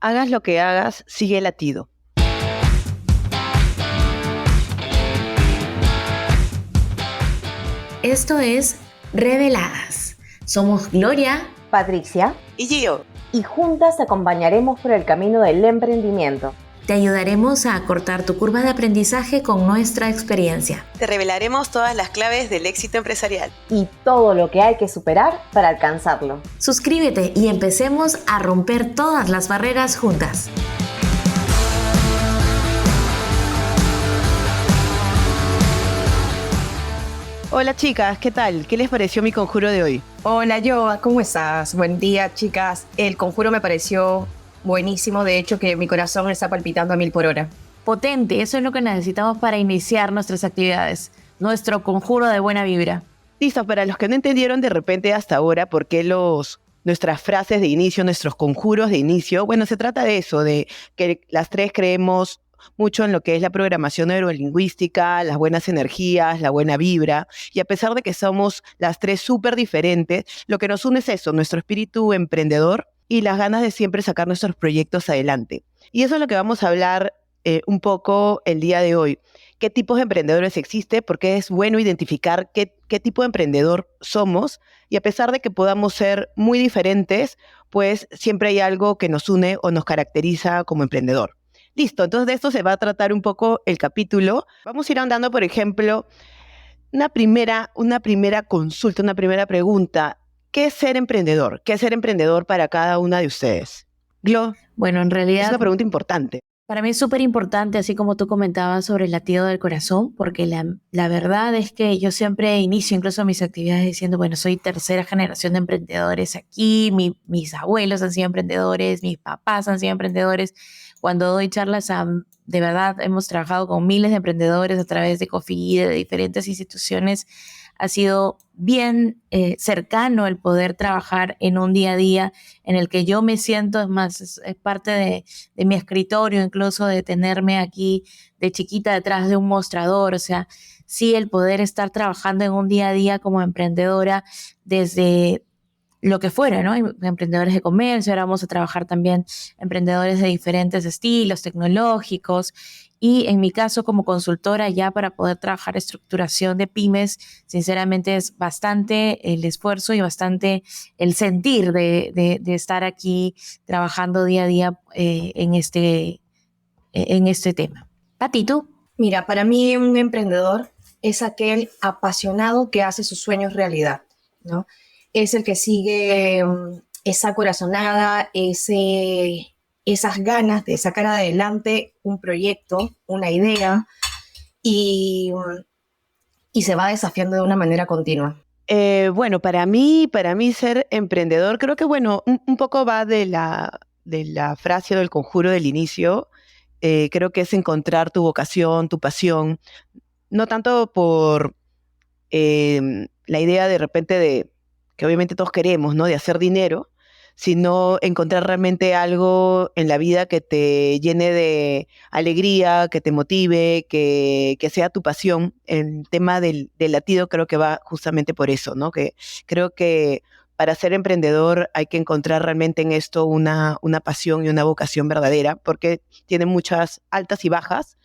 Hagas lo que hagas, sigue latido. Esto es Reveladas. Somos Gloria, Patricia Y Gio, y juntas te acompañaremos por el camino del emprendimiento. te ayudaremos a acortar tu curva de aprendizaje con nuestra experiencia. te revelaremos todas las claves del éxito empresarial. Y todo lo que hay que superar para alcanzarlo. Suscríbete y empecemos a romper todas las barreras juntas. Hola chicas, ¿qué tal? ¿Qué les pareció mi conjuro de hoy? Hola, Joa, ¿cómo estás? Buen día, chicas. El conjuro me pareció buenísimo, de hecho que mi corazón está palpitando a 1000 por hora. Potente, eso es lo que necesitamos para iniciar nuestras actividades. Nuestro conjuro de buena vibra. Listo, para los que no entendieron de repente hasta ahora por qué nuestras frases de inicio, nuestros conjuros de inicio, bueno, se trata de eso, de que las tres creemos mucho en lo que es la programación neurolingüística, las buenas energías, la buena vibra, y a pesar de que somos las tres súper diferentes, lo que nos une es eso, nuestro espíritu emprendedor y las ganas de siempre sacar nuestros proyectos adelante. Y eso es lo que vamos a hablar un poco el día de hoy. ¿Qué tipos de emprendedores existe? Porque es bueno identificar qué tipo de emprendedor somos y a pesar de que podamos ser muy diferentes, pues siempre hay algo que nos une o nos caracteriza como emprendedor. Listo, entonces de esto se va a tratar un poco el capítulo. Vamos a ir andando, por ejemplo, una primera consulta, una primera pregunta. ¿Qué es ser emprendedor? ¿Qué es ser emprendedor para cada una de ustedes? Glo, Bueno, en es realidad, una pregunta importante. para mí es súper importante, así como tú comentabas sobre el latido del corazón, porque la verdad es que yo siempre inicio incluso mis actividades diciendo, bueno, soy tercera generación de emprendedores aquí, mis abuelos han sido emprendedores, mis papás han sido emprendedores. Cuando doy charlas, de verdad hemos trabajado con miles de emprendedores a través de COFI, de diferentes instituciones. Ha sido bien cercano el poder trabajar en un día a día en el que yo me siento, es más, es parte de mi escritorio, incluso de tenerme aquí de chiquita detrás de un mostrador, o sea, sí el poder estar trabajando en un día a día como emprendedora desde lo que fuera, ¿no? Emprendedores de comercio, ahora vamos a trabajar también emprendedores de diferentes estilos tecnológicos y en mi caso como consultora ya para poder trabajar estructuración de pymes, sinceramente es bastante el esfuerzo y bastante el sentir de estar aquí trabajando día a día en este tema. Pati, ¿tú? Mira, para mí un emprendedor es aquel apasionado que hace sus sueños realidad, ¿no? Es el que sigue esa corazonada, esas ganas de sacar adelante un proyecto, una idea y se va desafiando de una manera continua. Bueno, para mí ser emprendedor, creo que bueno, un poco va de la frase o del conjuro del inicio. Creo que es encontrar tu vocación, tu pasión, no tanto por la idea de repente de, que obviamente todos queremos, ¿no? De hacer dinero, sino encontrar realmente algo en la vida que te llene de alegría, que te motive, que sea tu pasión. El tema del latido creo que va justamente por eso, ¿no? Que creo que para ser emprendedor hay que encontrar realmente en esto una pasión y una vocación verdadera, porque tiene muchas altas y bajas,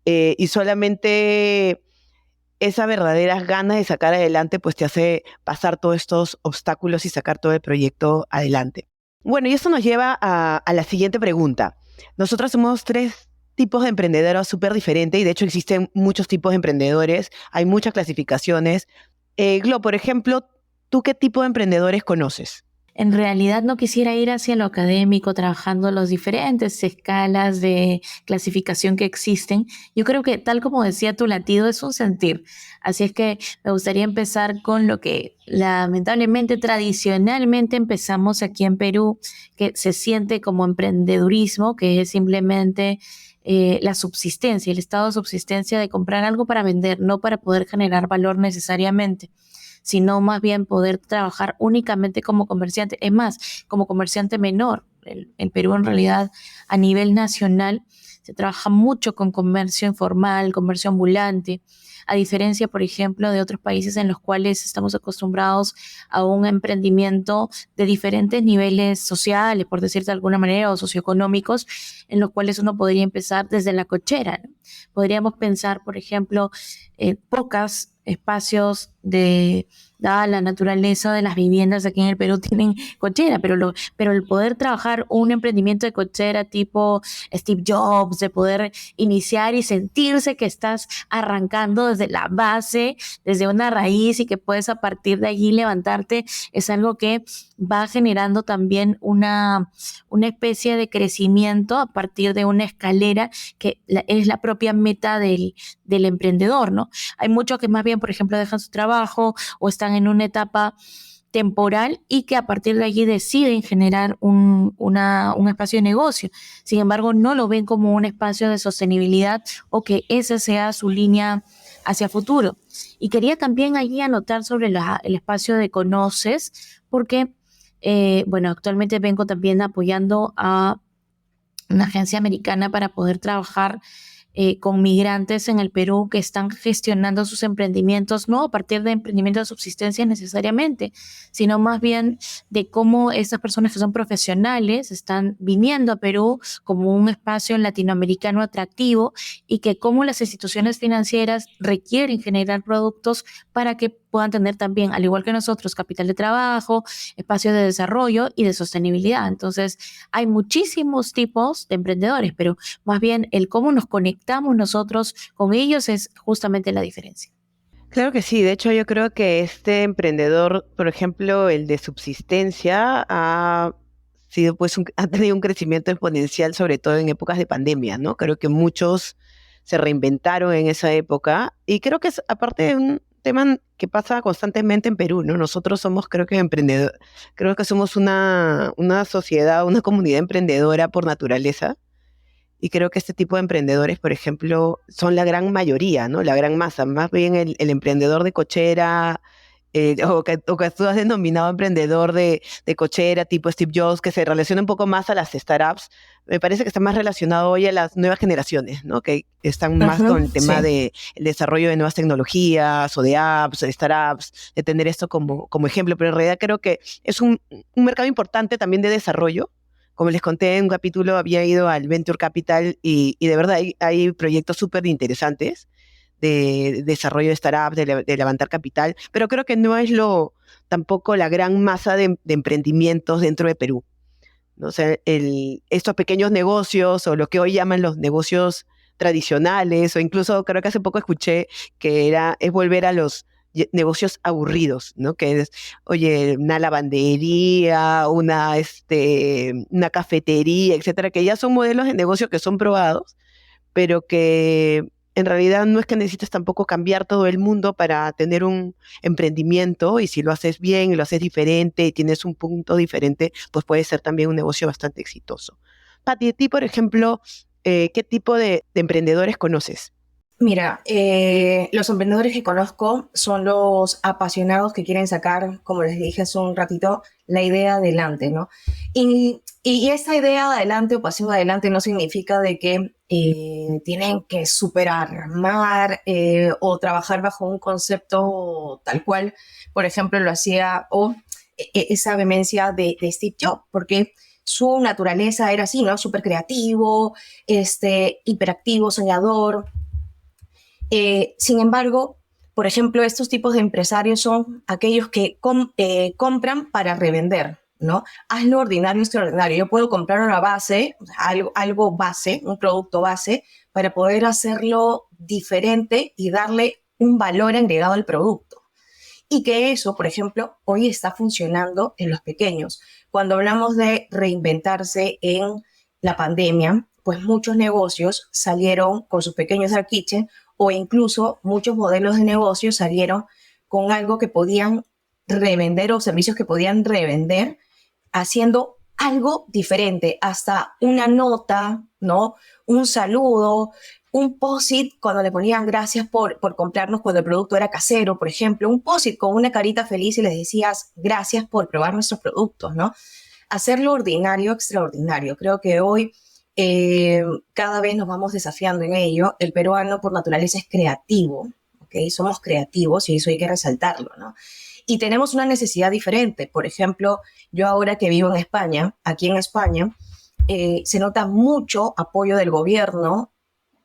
y solamente esas verdaderas ganas de sacar adelante, pues te hace pasar todos estos obstáculos y sacar todo el proyecto adelante. Bueno, y eso nos lleva a la siguiente pregunta. Nosotros somos tres tipos de emprendedores súper diferentes y de hecho existen muchos tipos de emprendedores, hay muchas clasificaciones. Glo, por ejemplo, ¿tú qué tipo de emprendedores conoces? En realidad no quisiera ir hacia lo académico, trabajando las diferentes escalas de clasificación que existen. Yo creo que tal como decía tu latido es un sentir. Así es que me gustaría empezar con lo que lamentablemente tradicionalmente empezamos aquí en Perú, que se siente como emprendedurismo, que es simplemente la subsistencia, el estado de subsistencia de comprar algo para vender, no para poder generar valor necesariamente, sino más bien poder trabajar únicamente como comerciante, es más, como comerciante menor. El Perú en realidad a nivel nacional se trabaja mucho con comercio informal, comercio ambulante. a diferencia, por ejemplo, de otros países en los cuales estamos acostumbrados a un emprendimiento de diferentes niveles sociales, por decirlo de alguna manera, o socioeconómicos, en los cuales uno podría empezar desde la cochera, ¿no? Podríamos pensar, por ejemplo, pocos espacios dada la naturaleza de las viviendas aquí en el Perú tienen cochera, pero el poder trabajar un emprendimiento de cochera tipo Steve Jobs, de poder iniciar y sentirse que estás arrancando desde la base, desde una raíz y que puedes a partir de allí levantarte, es algo que va generando también una especie de crecimiento a partir de una escalera que es la propia meta del emprendedor, ¿no? Hay muchos que más bien, por ejemplo, dejan su trabajo o están en una etapa temporal y que a partir de allí deciden generar un espacio de negocio. Sin embargo, no lo ven como un espacio de sostenibilidad o que esa sea su línea hacia futuro. Y quería también allí anotar sobre el espacio de Conoces, porque, actualmente vengo también apoyando a una agencia americana para poder trabajar con migrantes en el Perú que están gestionando sus emprendimientos, no a partir de emprendimientos de subsistencia necesariamente, sino más bien de cómo estas personas que son profesionales están viniendo a Perú como un espacio latinoamericano atractivo y que cómo las instituciones financieras requieren generar productos para que puedan tener también, al igual que nosotros, capital de trabajo, espacios de desarrollo y de sostenibilidad. Entonces, hay muchísimos tipos de emprendedores, pero más bien el cómo nos conectamos nosotros con ellos es justamente la diferencia. Claro que sí, de hecho yo creo que este emprendedor, por ejemplo, el de subsistencia, ha tenido un crecimiento exponencial, sobre todo en épocas de pandemia, ¿no? Creo que muchos se reinventaron en esa época y creo que es aparte de un tema que pasa constantemente en Perú, ¿no? Nosotros somos, creo que creo que somos una sociedad, una comunidad emprendedora por naturaleza. Y creo que este tipo de emprendedores, por ejemplo, son la gran mayoría, ¿no? La gran masa. Más bien el emprendedor de cochera, o que tú has denominado emprendedor de cochera, tipo Steve Jobs, que se relaciona un poco más a las startups, me parece que está más relacionado hoy a las nuevas generaciones, ¿no? Que están más con el tema de el desarrollo de nuevas tecnologías o de apps, de startups, de tener esto como ejemplo. Pero en realidad creo que es un mercado importante también de desarrollo. Como les conté en un capítulo, había ido al Venture Capital y de verdad hay proyectos súper interesantes de desarrollo de startups, de levantar capital, pero creo que no es tampoco la gran masa de emprendimientos dentro de Perú, ¿no? O sea, estos pequeños negocios o lo que hoy llaman los negocios tradicionales, o incluso creo que hace poco escuché que es volver a los negocios aburridos, ¿no? Que es, oye, una lavandería, una cafetería, etcétera, que ya son modelos de negocio que son probados, pero que en realidad no es que necesites tampoco cambiar todo el mundo para tener un emprendimiento, y si lo haces bien y lo haces diferente y tienes un punto diferente, pues puede ser también un negocio bastante exitoso. Pati, a ti, por ejemplo, ¿qué tipo de emprendedores conoces? Mira, los emprendedores que conozco son los apasionados que quieren sacar, como les dije hace un ratito, la idea adelante, ¿no? Y esa idea adelante o pasión adelante no significa de que tienen que superarmar o trabajar bajo un concepto tal cual, por ejemplo, lo hacía esa vehemencia de Steve Jobs, porque su naturaleza era así, ¿no? Súper creativo, hiperactivo, soñador. Sin embargo, por ejemplo, estos tipos de empresarios son aquellos que compran para revender, ¿no? Haz lo ordinario extraordinario. Yo puedo comprar una base, algo base, un producto base, para poder hacerlo diferente y darle un valor agregado al producto. Y que eso, por ejemplo, hoy está funcionando en los pequeños. Cuando hablamos de reinventarse en la pandemia, pues muchos negocios salieron con sus pequeños dark kitchen, o incluso muchos modelos de negocio salieron con algo que podían revender o servicios que podían revender haciendo algo diferente, hasta una nota, ¿no? Un saludo, un post-it cuando le ponían gracias por comprarnos cuando el producto era casero, por ejemplo, un post-it con una carita feliz y les decías gracias por probar nuestros productos, ¿no? Hacer lo ordinario extraordinario. Creo que hoy cada vez nos vamos desafiando en ello. El peruano por naturaleza es creativo, ¿ok? Somos creativos y eso hay que resaltarlo, ¿no? Y tenemos una necesidad diferente. Por ejemplo, yo ahora que vivo en España, aquí en España, se nota mucho apoyo del gobierno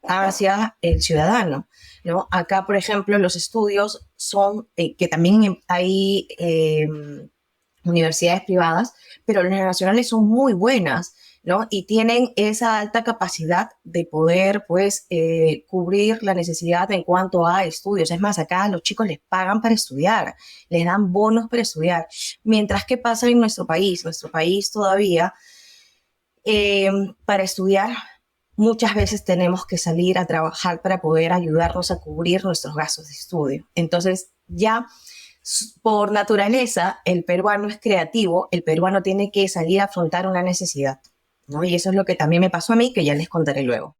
hacia el ciudadano, ¿no? Acá, por ejemplo, los estudios son, que también hay universidades privadas, pero las nacionales son muy buenas, ¿no? Y tienen esa alta capacidad de poder, pues, cubrir la necesidad en cuanto a estudios. Es más, acá a los chicos les pagan para estudiar, les dan bonos para estudiar. Mientras que pasa en nuestro país todavía, para estudiar, muchas veces tenemos que salir a trabajar para poder ayudarnos a cubrir nuestros gastos de estudio. Entonces, ya por naturaleza, el peruano es creativo, el peruano tiene que salir a afrontar una necesidad, ¿no? Y eso es lo que también me pasó a mí, que ya les contaré luego.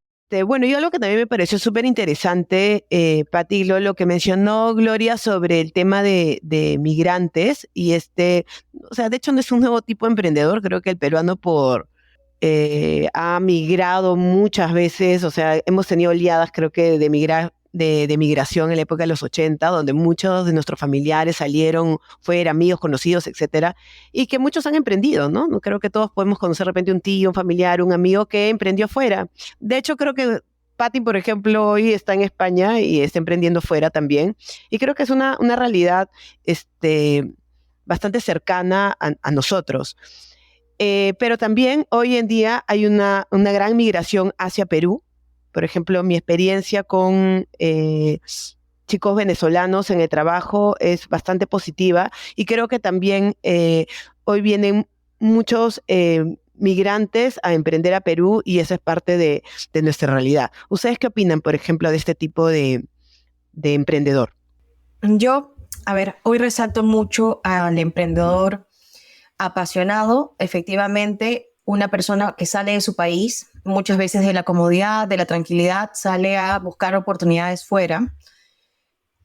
Bueno, y algo que también me pareció súper interesante, Pati, lo que mencionó Gloria sobre el tema de migrantes, y o sea, de hecho no es un nuevo tipo de emprendedor, creo que el peruano ha migrado muchas veces, o sea, hemos tenido oleadas, creo que de migración en la época de los 80, donde muchos de nuestros familiares salieron fuera, amigos, conocidos, etcétera, y que muchos han emprendido, ¿no? No creo que todos podemos conocer de repente un tío, un familiar, un amigo que emprendió fuera. De hecho, creo que Patti, por ejemplo, hoy está en España y está emprendiendo fuera también, y creo que es una realidad bastante cercana a nosotros. Pero también hoy en día hay una gran migración hacia Perú. Por ejemplo, mi experiencia con chicos venezolanos en el trabajo es bastante positiva, y creo que también hoy vienen muchos migrantes a emprender a Perú, y esa es parte de nuestra realidad. ¿Ustedes qué opinan, por ejemplo, de este tipo de emprendedor? Yo, a ver, hoy resalto mucho al emprendedor apasionado, efectivamente, una persona que sale de su país, muchas veces de la comodidad, de la tranquilidad, sale a buscar oportunidades fuera.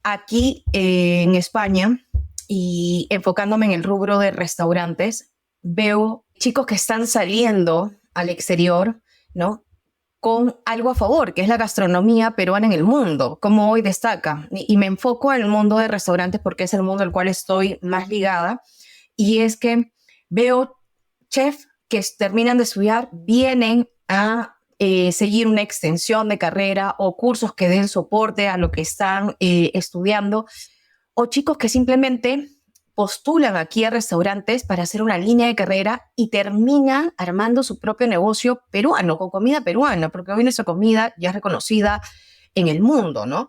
Aquí en España, y enfocándome en el rubro de restaurantes, veo chicos que están saliendo al exterior, ¿no? Con algo a favor, que es la gastronomía peruana en el mundo, como hoy destaca. Y me enfoco en el mundo de restaurantes porque es el mundo al cual estoy más ligada. Y es que veo chefs que terminan de estudiar, vienen a seguir una extensión de carrera o cursos que den soporte a lo que están estudiando, o chicos que simplemente postulan aquí a restaurantes para hacer una línea de carrera y terminan armando su propio negocio peruano, con comida peruana, porque hoy nuestra comida ya es reconocida en el mundo, ¿no?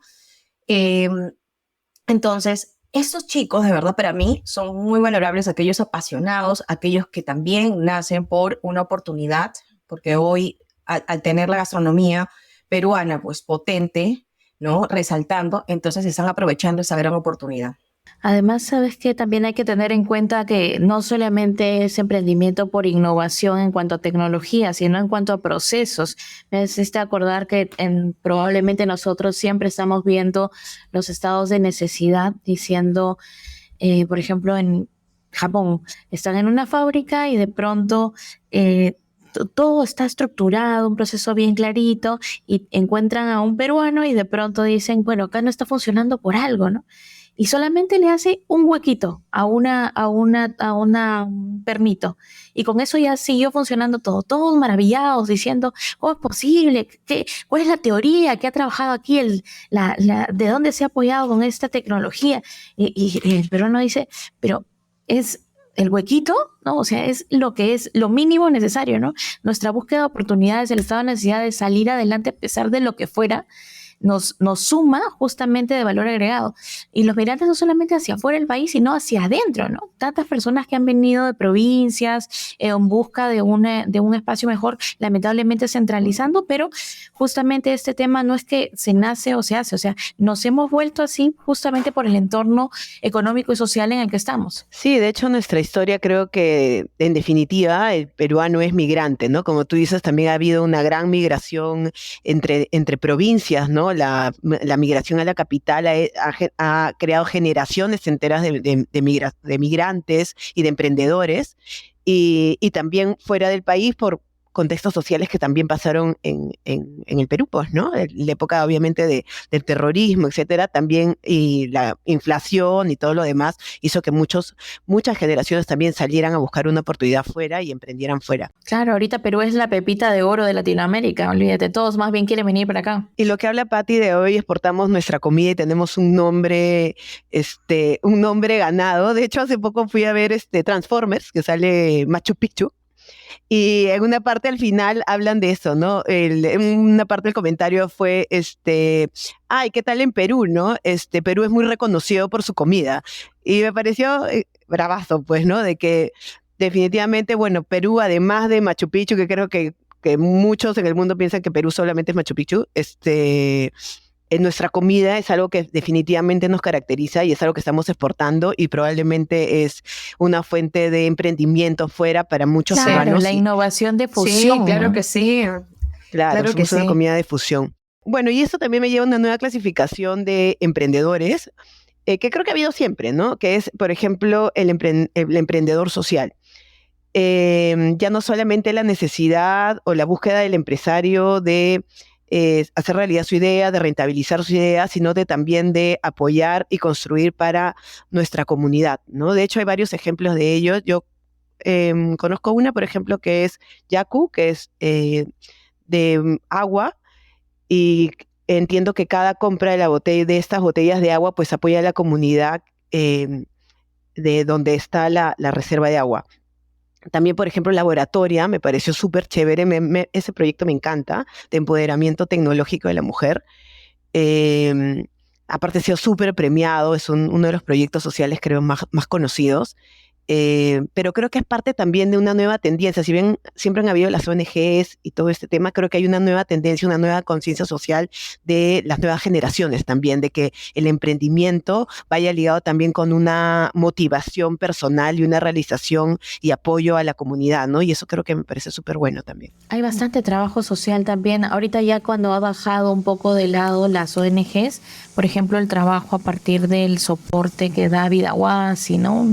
Entonces, estos chicos, de verdad, para mí, son muy valorables, aquellos apasionados, aquellos que también nacen por una oportunidad, porque hoy, al tener la gastronomía peruana, pues potente, ¿no? Resaltando, entonces están aprovechando esa gran oportunidad. Además, sabes que también hay que tener en cuenta que no solamente es emprendimiento por innovación en cuanto a tecnología, sino en cuanto a procesos. Me hiciste acordar que probablemente nosotros siempre estamos viendo los estados de necesidad, diciendo, por ejemplo, en Japón, están en una fábrica y de pronto todo está estructurado, un proceso bien clarito, y encuentran a un peruano y de pronto dicen, bueno, acá no está funcionando por algo, ¿no? Y solamente le hace un huequito a un permito. Y con eso ya siguió funcionando todo. Todos maravillados, diciendo, ¿cómo es posible? ¿Cuál es la teoría que ha trabajado aquí? ¿De dónde se ha apoyado con esta tecnología? Y el peruano dice, pero es el huequito, ¿no? O sea, es lo mínimo necesario, ¿no? Nuestra búsqueda de oportunidades, el estado de necesidad de salir adelante a pesar de lo que fuera, nos suma justamente de valor agregado. Y los migrantes no solamente hacia afuera del país, sino hacia adentro, ¿no? Tantas personas que han venido de provincias en busca de un espacio mejor, lamentablemente centralizando, pero justamente este tema no es que se nace o se hace, o sea, nos hemos vuelto así justamente por el entorno económico y social en el que estamos. Sí, de hecho nuestra historia, creo que en definitiva el peruano es migrante, ¿no? Como tú dices, también ha habido una gran migración entre provincias, ¿no? La migración a la capital ha creado generaciones enteras de migrantes y de emprendedores, y también fuera del país contextos sociales que también pasaron en el Perú, pues, ¿no? La época, obviamente, del terrorismo, etcétera, también, y la inflación y todo lo demás, hizo que muchas generaciones también salieran a buscar una oportunidad fuera y emprendieran fuera. Claro, ahorita Perú es la pepita de oro de Latinoamérica, olvídate, todos más bien quieren venir para acá. Y lo que habla Patti de hoy, exportamos nuestra comida y tenemos un nombre ganado. De hecho, hace poco fui a ver Transformers, que sale Machu Picchu. Y en una parte al final hablan de eso, ¿no? En una parte del comentario fue, ay, ¿qué tal en Perú, no? Perú es muy reconocido por su comida. Y me pareció bravazo, pues, ¿no? De que definitivamente, bueno, Perú, además de Machu Picchu, que creo que muchos en el mundo piensan que Perú solamente es Machu Picchu, en nuestra comida es algo que definitivamente nos caracteriza y es algo que estamos exportando y probablemente es una fuente de emprendimiento fuera para muchos Claro, peruanos. la innovación de fusión. Sí, claro ¿no? que sí. Claro, que somos una sí. comida de fusión. Bueno, y esto también me lleva a una nueva clasificación de emprendedores, que creo que ha habido siempre, ¿no? Que es, por ejemplo, el emprendedor social. Ya no solamente la necesidad o la búsqueda del empresario de hacer realidad su idea, de rentabilizar su idea, sino también de apoyar y construir para nuestra comunidad, ¿no? De hecho, hay varios ejemplos de ello. Yo conozco una, por ejemplo, que es Yaku, que es de agua, y entiendo que cada compra de estas botellas de agua, pues apoya a la comunidad de donde está la reserva de agua. También, por ejemplo, Laboratoria, me pareció súper chévere, ese proyecto me encanta, de empoderamiento tecnológico de la mujer. Aparte ha sido súper premiado, es uno de los proyectos sociales creo más conocidos. Pero creo que es parte también de una nueva tendencia. Si bien siempre han habido las ONGs y todo este tema, creo que hay una nueva tendencia, una nueva conciencia social de las nuevas generaciones también, de que el emprendimiento vaya ligado también con una motivación personal y una realización y apoyo a la comunidad, ¿no? Y eso creo que me parece súper bueno también. Hay bastante trabajo social también. Ahorita ya cuando ha bajado un poco de lado las ONGs, por ejemplo, el trabajo a partir del soporte que da Vidahuasi, ¿no?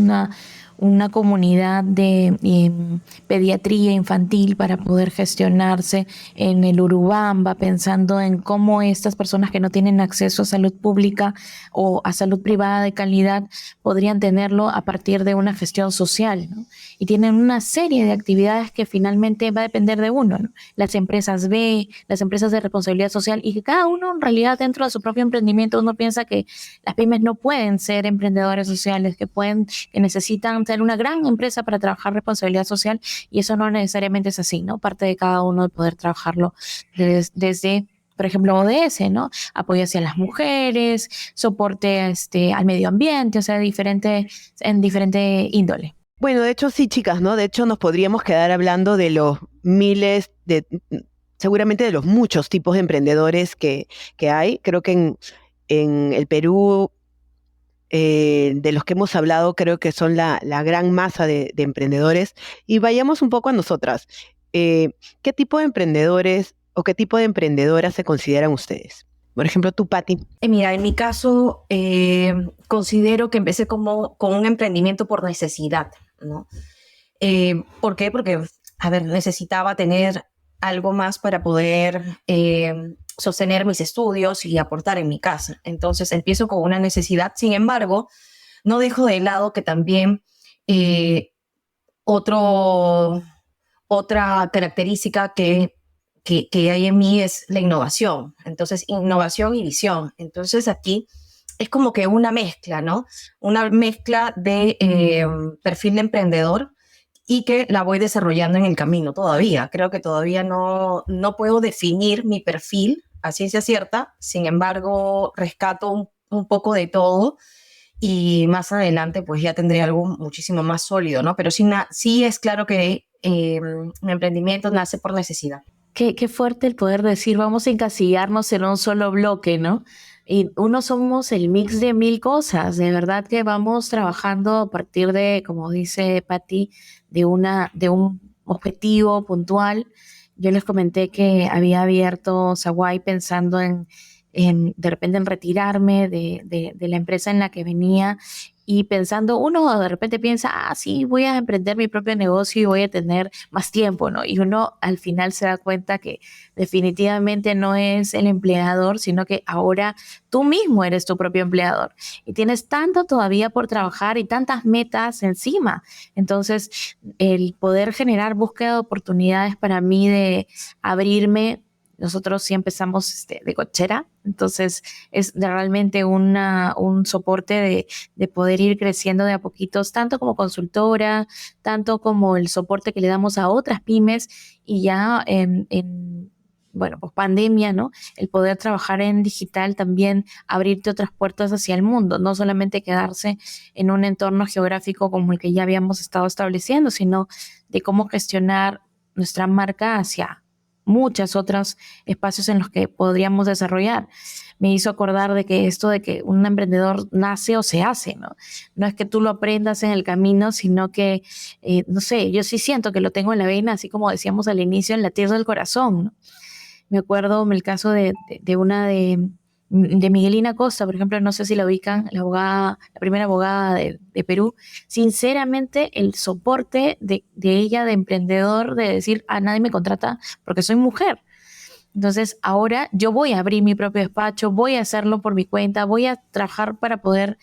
Una comunidad de pediatría infantil para poder gestionarse en el Urubamba, pensando en cómo estas personas que no tienen acceso a salud pública o a salud privada de calidad podrían tenerlo a partir de una gestión social, ¿no? Y tienen una serie de actividades que finalmente va a depender de uno, ¿no? Las empresas B, las empresas de responsabilidad social, y que cada uno en realidad dentro de su propio emprendimiento uno piensa que las pymes no pueden ser emprendedores sociales, que necesitan ser una gran empresa para trabajar responsabilidad social, y eso no necesariamente es así, ¿no? Parte de cada uno de poder trabajarlo desde por ejemplo, ODS, ¿no? Apoyo hacia las mujeres, soporte al medio ambiente, o sea, en diferente índole. Bueno, de hecho sí, chicas, ¿no? De hecho nos podríamos quedar hablando de los miles seguramente de los muchos tipos de emprendedores que hay. Creo que en el Perú, de los que hemos hablado, creo que son la gran masa de emprendedores. Y vayamos un poco a nosotras. ¿Qué tipo de emprendedores o qué tipo de emprendedoras se consideran ustedes? Por ejemplo, tú, Patti. Mira, en mi caso, considero que empecé con un emprendimiento por necesidad, ¿no? ¿Por qué? Porque, a ver, necesitaba tener algo más para poder sostener mis estudios y aportar en mi casa. Entonces, empiezo con una necesidad. Sin embargo, no dejo de lado que también otra característica que hay en mí es la innovación. Entonces, innovación y visión. Entonces, aquí es como que una mezcla, ¿no? Una mezcla de perfil de emprendedor y que la voy desarrollando en el camino todavía. Creo que todavía no puedo definir mi perfil a ciencia cierta. Sin embargo, rescato un poco de todo y más adelante pues ya tendré algo muchísimo más sólido, ¿no? Pero sí es claro que mi emprendimiento nace por necesidad. Qué fuerte el poder decir, vamos a encasillarnos en un solo bloque, ¿no? Y uno somos el mix de mil cosas, de verdad que vamos trabajando a partir de, como dice Patti, de un objetivo puntual. Yo les comenté que había abierto Zaguay pensando en de repente en retirarme de la empresa en la que venía y pensando, uno de repente piensa, sí, voy a emprender mi propio negocio y voy a tener más tiempo, ¿no? Y uno al final se da cuenta que definitivamente no es el empleador, sino que ahora tú mismo eres tu propio empleador y tienes tanto todavía por trabajar y tantas metas encima. Entonces, el poder generar búsqueda de oportunidades para mí de abrirme. Nosotros sí empezamos de cochera, entonces es realmente un soporte de poder ir creciendo de a poquitos, tanto como consultora, tanto como el soporte que le damos a otras pymes y ya bueno, pues pandemia, ¿no? El poder trabajar en digital también abrirte otras puertas hacia el mundo, no solamente quedarse en un entorno geográfico como el que ya habíamos estado estableciendo, sino de cómo gestionar nuestra marca hacia muchos otros espacios en los que podríamos desarrollar. Me hizo acordar de que esto de que un emprendedor nace o se hace, ¿no? No es que tú lo aprendas en el camino, sino que, no sé, yo sí siento que lo tengo en la vena, así como decíamos al inicio, en latir del corazón, ¿no? Me acuerdo en el caso de una de Miguelina Costa, por ejemplo, no sé si la ubican, la abogada, la primera abogada de Perú. Sinceramente, el soporte de ella, de emprendedor, de decir, nadie me contrata porque soy mujer. Entonces, ahora yo voy a abrir mi propio despacho, voy a hacerlo por mi cuenta, voy a trabajar para poder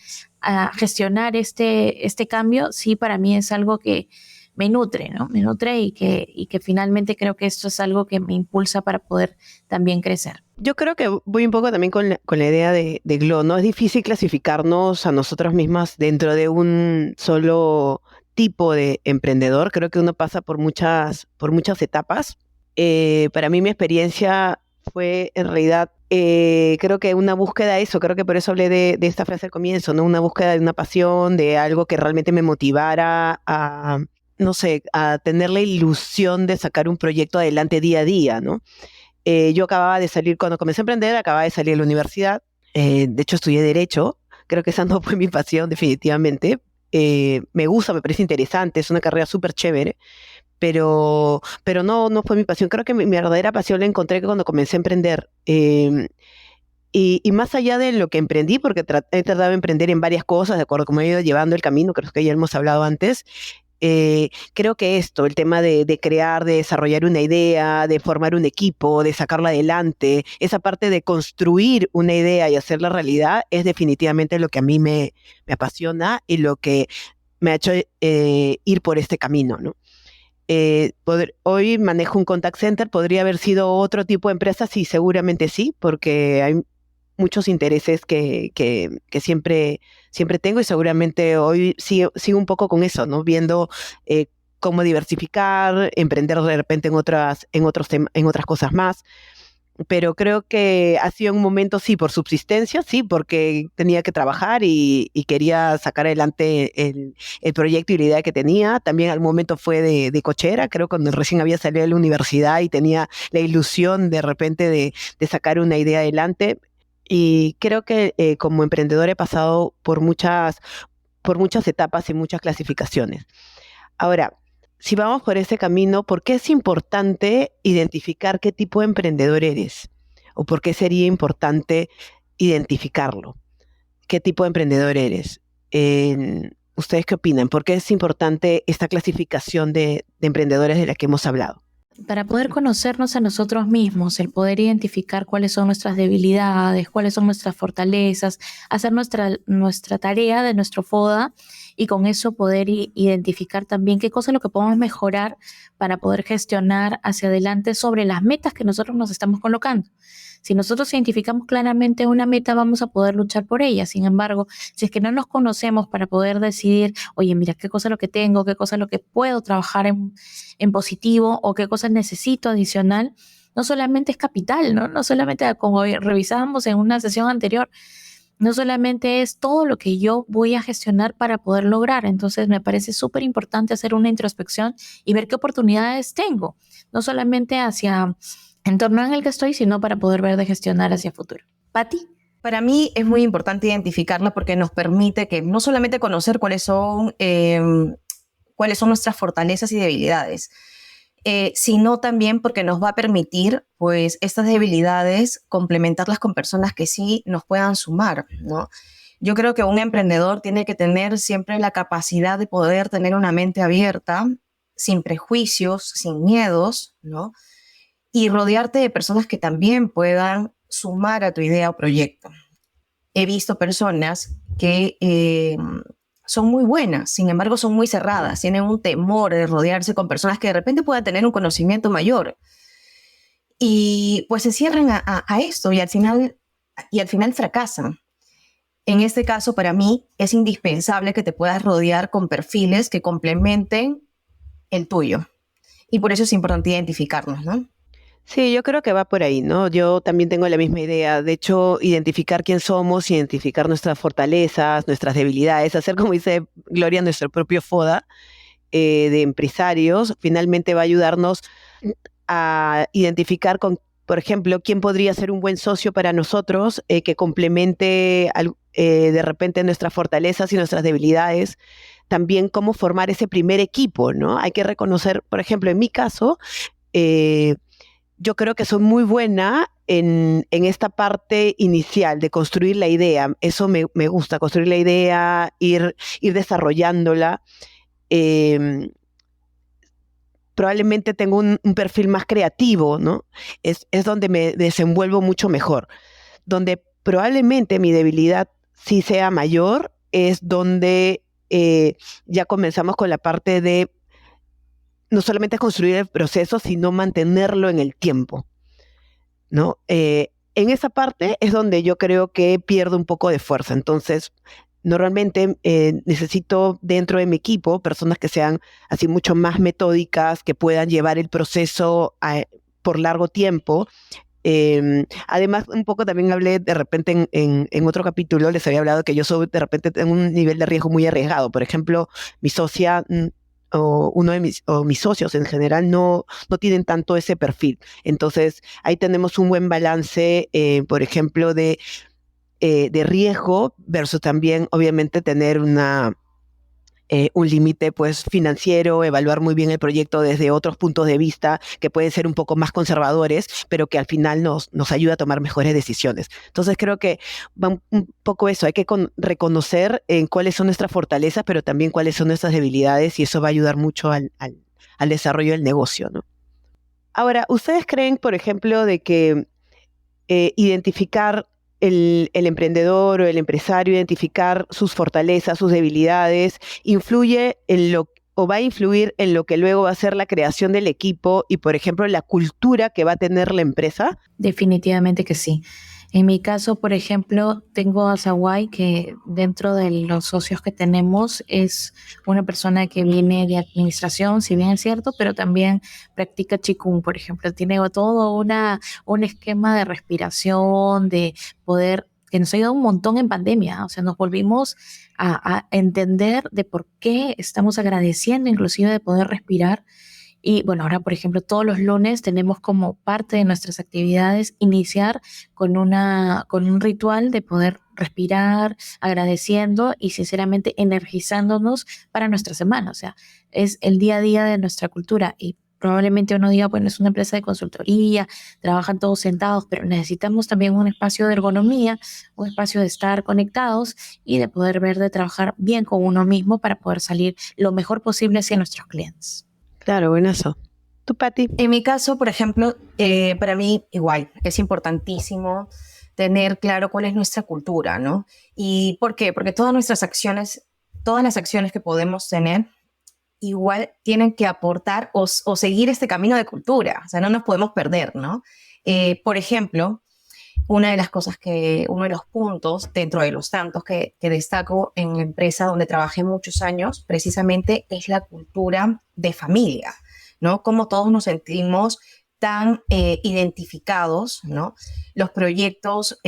gestionar este cambio. Sí, para mí es algo que me nutre, ¿no? Me nutre y que finalmente creo que esto es algo que me impulsa para poder también crecer. Yo creo que voy un poco también con la idea de Glo, ¿no? Es difícil clasificarnos a nosotras mismas dentro de un solo tipo de emprendedor. Creo que uno pasa por muchas etapas. Para mí mi experiencia fue en realidad, creo que una búsqueda de eso, creo que por eso hablé de esta frase al comienzo, ¿no? Una búsqueda de una pasión, de algo que realmente me motivara a, no sé, a tener la ilusión de sacar un proyecto adelante día a día, ¿no? Yo acababa de salir, cuando comencé a emprender, acababa de salir de la universidad, de hecho estudié Derecho, creo que esa no fue mi pasión definitivamente. Me gusta, me parece interesante, es una carrera súper chévere, pero no fue mi pasión. Creo que mi verdadera pasión la encontré cuando comencé a emprender. Y más allá de lo que emprendí, porque he tratado de emprender en varias cosas, de acuerdo a cómo he ido llevando el camino, creo que ya hemos hablado antes. Creo que esto, el tema de crear, de desarrollar una idea, de formar un equipo, de sacarla adelante, esa parte de construir una idea y hacerla realidad es definitivamente lo que a mí me apasiona y lo que me ha hecho ir por este camino, ¿no? Hoy manejo un contact center, podría haber sido otro tipo de empresa, sí, seguramente sí, porque hay muchos intereses que siempre tengo y seguramente hoy sigo un poco con eso, ¿no? Viendo cómo diversificar, emprender de repente en otras cosas más. Pero creo que ha sido un momento, sí, por subsistencia, sí, porque tenía que trabajar y quería sacar adelante el proyecto y la idea que tenía. También al momento fue de cochera, creo, cuando recién había salido de la universidad y tenía la ilusión de repente de sacar una idea adelante. Y creo que como emprendedor he pasado por muchas etapas y muchas clasificaciones. Ahora, si vamos por ese camino, ¿por qué es importante identificar qué tipo de emprendedor eres? ¿O por qué sería importante identificarlo? ¿Qué tipo de emprendedor eres? ¿Ustedes qué opinan? ¿Por qué es importante esta clasificación de emprendedores de la que hemos hablado? Para poder conocernos a nosotros mismos, el poder identificar cuáles son nuestras debilidades, cuáles son nuestras fortalezas, hacer nuestra tarea de nuestro FODA y con eso poder identificar también qué cosa es lo que podemos mejorar para poder gestionar hacia adelante sobre las metas que nosotros nos estamos colocando. Si nosotros identificamos claramente una meta, vamos a poder luchar por ella. Sin embargo, si es que no nos conocemos para poder decidir, oye, mira, qué cosa es lo que tengo, qué cosa es lo que puedo trabajar en positivo o qué cosas necesito adicional, no solamente es capital, ¿no? No solamente, como revisábamos en una sesión anterior, no solamente es todo lo que yo voy a gestionar para poder lograr. Entonces me parece súper importante hacer una introspección y ver qué oportunidades tengo, no solamente hacia el torno en el que estoy, sino para poder ver de gestionar hacia futuro. ¿Pati? Para mí es muy importante identificarla porque nos permite que no solamente conocer cuáles son nuestras fortalezas y debilidades, sino también porque nos va a permitir, pues, estas debilidades complementarlas con personas que sí nos puedan sumar, ¿no? Yo creo que un emprendedor tiene que tener siempre la capacidad de poder tener una mente abierta, sin prejuicios, sin miedos, ¿no? Y rodearte de personas que también puedan sumar a tu idea o proyecto. He visto personas que son muy buenas, sin embargo son muy cerradas, tienen un temor de rodearse con personas que de repente puedan tener un conocimiento mayor y pues se cierran a esto y al final fracasan. En este caso, para mí, es indispensable que te puedas rodear con perfiles que complementen el tuyo. Y por eso es importante identificarnos, ¿no? Sí, yo creo que va por ahí, ¿no? Yo también tengo la misma idea. De hecho, identificar quién somos, identificar nuestras fortalezas, nuestras debilidades, hacer, como dice Gloria, nuestro propio FODA de empresarios, finalmente va a ayudarnos a identificar con, por ejemplo, quién podría ser un buen socio para nosotros, que complemente de repente nuestras fortalezas y nuestras debilidades. También cómo formar ese primer equipo, ¿no? Hay que reconocer, por ejemplo, en mi caso, eh, yo creo que soy muy buena en esta parte inicial de construir la idea. Eso me gusta, construir la idea, ir desarrollándola. Eh, Probablemente tengo un perfil más creativo, ¿no? Es donde me desenvuelvo mucho mejor. Donde probablemente mi debilidad sí sea mayor, es donde ya comenzamos con la parte de no solamente construir el proceso, sino mantenerlo en el tiempo, ¿no? En esa parte es donde yo creo que pierdo un poco de fuerza. Entonces, normalmente necesito dentro de mi equipo personas que sean así mucho más metódicas, que puedan llevar el proceso por largo tiempo. Además, un poco también hablé de repente en otro capítulo, les había hablado que yo soy de repente tengo un nivel de riesgo muy arriesgado. Por ejemplo, mi socia o uno de mis socios en general no tienen tanto ese perfil. Entonces, ahí tenemos un buen balance, por ejemplo, de riesgo versus también, obviamente, tener un límite pues financiero, evaluar muy bien el proyecto desde otros puntos de vista que pueden ser un poco más conservadores, pero que al final nos ayuda a tomar mejores decisiones. Entonces creo que va un poco eso, hay que reconocer en cuáles son nuestras fortalezas, pero también cuáles son nuestras debilidades y eso va a ayudar mucho al desarrollo del negocio, ¿no? Ahora, ¿ustedes creen, por ejemplo, de que identificar el emprendedor o el empresario, identificar sus fortalezas, sus debilidades, influye en lo o va a influir en lo que luego va a ser la creación del equipo y, por ejemplo, la cultura que va a tener la empresa? Definitivamente que sí. En mi caso, por ejemplo, tengo a Zawai, que dentro de los socios que tenemos es una persona que viene de administración, si bien es cierto, pero también practica Qigong, por ejemplo. Tiene todo un esquema de respiración, de poder, que nos ha ayudado un montón en pandemia. O sea, nos volvimos a entender de por qué estamos agradeciendo inclusive de poder respirar. Y bueno, ahora, por ejemplo, todos los lunes tenemos como parte de nuestras actividades iniciar con un ritual de poder respirar, agradeciendo y sinceramente energizándonos para nuestra semana. O sea, es el día a día de nuestra cultura y probablemente uno diga, bueno, es una empresa de consultoría, trabajan todos sentados, pero necesitamos también un espacio de ergonomía, un espacio de estar conectados y de poder ver, de trabajar bien con uno mismo para poder salir lo mejor posible hacia nuestros clientes. Claro, buenazo. ¿Tú, Pati? En mi caso, por ejemplo, para mí igual es importantísimo tener claro cuál es nuestra cultura, ¿no? ¿Y por qué? Porque todas las acciones que podemos tener, igual tienen que aportar o seguir este camino de cultura, o sea, no nos podemos perder, ¿no? Por ejemplo, uno de los puntos dentro de los tantos que destaco en la empresa donde trabajé muchos años, precisamente es la cultura de familia, ¿no? Cómo todos nos sentimos tan identificados, ¿no? Los proyectos,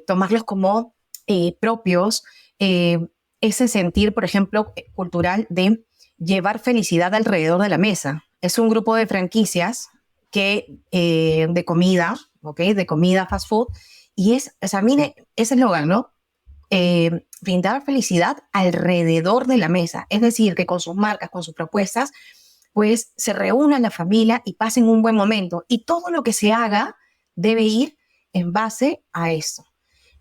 tomarlos como propios, ese sentir, por ejemplo, cultural de llevar felicidad alrededor de la mesa. Es un grupo de franquicias de comida, ¿ok? De comida fast food. Y o sea, mire, ese eslogan, ¿no? Brindar felicidad alrededor de la mesa. Es decir, que con sus marcas, con sus propuestas, pues se reúnan la familia y pasen un buen momento. Y todo lo que se haga debe ir en base a esto,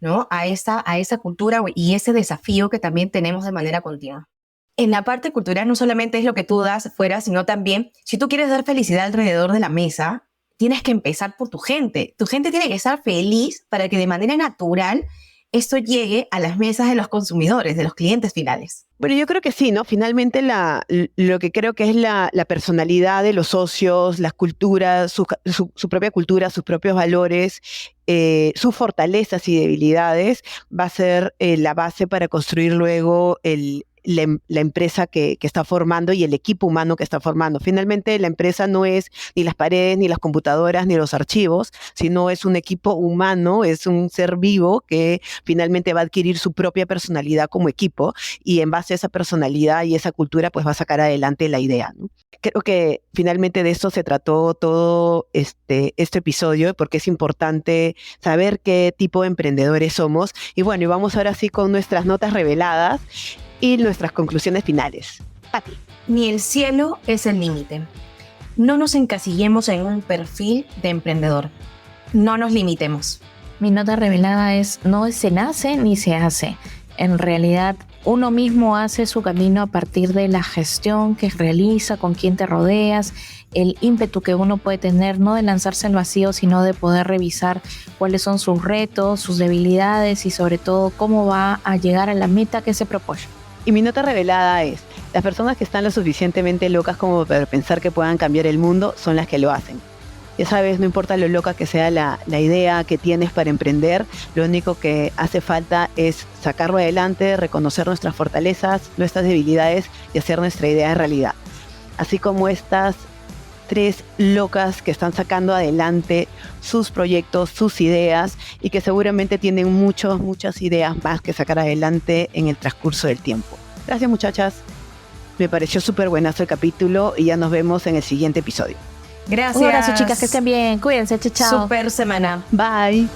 ¿no? A esa cultura y ese desafío que también tenemos de manera continua. En la parte cultural no solamente es lo que tú das fuera, sino también, si tú quieres dar felicidad alrededor de la mesa, tienes que empezar por tu gente. Tu gente tiene que estar feliz para que de manera natural esto llegue a las mesas de los consumidores, de los clientes finales. Bueno, yo creo que sí, ¿no? Finalmente lo que creo que es la personalidad de los socios, las culturas, su propia cultura, sus propios valores, sus fortalezas y debilidades, va a ser la base para construir luego la empresa que está formando y el equipo humano que está formando. Finalmente, la empresa no es ni las paredes, ni las computadoras, ni los archivos, sino es un equipo humano, es un ser vivo que finalmente va a adquirir su propia personalidad como equipo y en base a esa personalidad y esa cultura, pues va a sacar adelante la idea, ¿no? Creo que finalmente de esto se trató todo este episodio, porque es importante saber qué tipo de emprendedores somos. Y bueno, y vamos ahora sí con nuestras notas reveladas y nuestras conclusiones finales. Pati. Ni el cielo es el límite. No nos encasillemos en un perfil de emprendedor. No nos limitemos. Mi nota revelada es: no se nace ni se hace. En realidad, uno mismo hace su camino a partir de la gestión que realiza, con quién te rodeas, el ímpetu que uno puede tener, no de lanzarse al vacío, sino de poder revisar cuáles son sus retos, sus debilidades y sobre todo cómo va a llegar a la meta que se propone. Y mi nota revelada es: las personas que están lo suficientemente locas como para pensar que puedan cambiar el mundo son las que lo hacen. Ya sabes, no importa lo loca que sea la idea que tienes para emprender, lo único que hace falta es sacarlo adelante, reconocer nuestras fortalezas, nuestras debilidades y hacer nuestra idea en realidad. Así como estas 3 locas que están sacando adelante sus proyectos, sus ideas y que seguramente tienen muchas ideas más que sacar adelante en el transcurso del tiempo. Gracias, muchachas. Me pareció súper buenazo el capítulo y ya nos vemos en el siguiente episodio. Gracias. Un abrazo, chicas, que estén bien. Cuídense, chao. Super semana. Bye.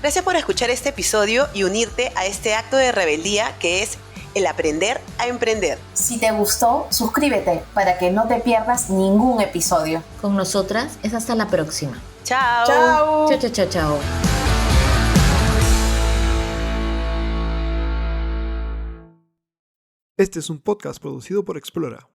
Gracias por escuchar este episodio y unirte a este acto de rebeldía que es el aprender a emprender. Si te gustó, suscríbete para que no te pierdas ningún episodio. Con nosotras es hasta la próxima. ¡Chao! Chao. Chao, chao, chao, chao. Este es un podcast producido por Explora.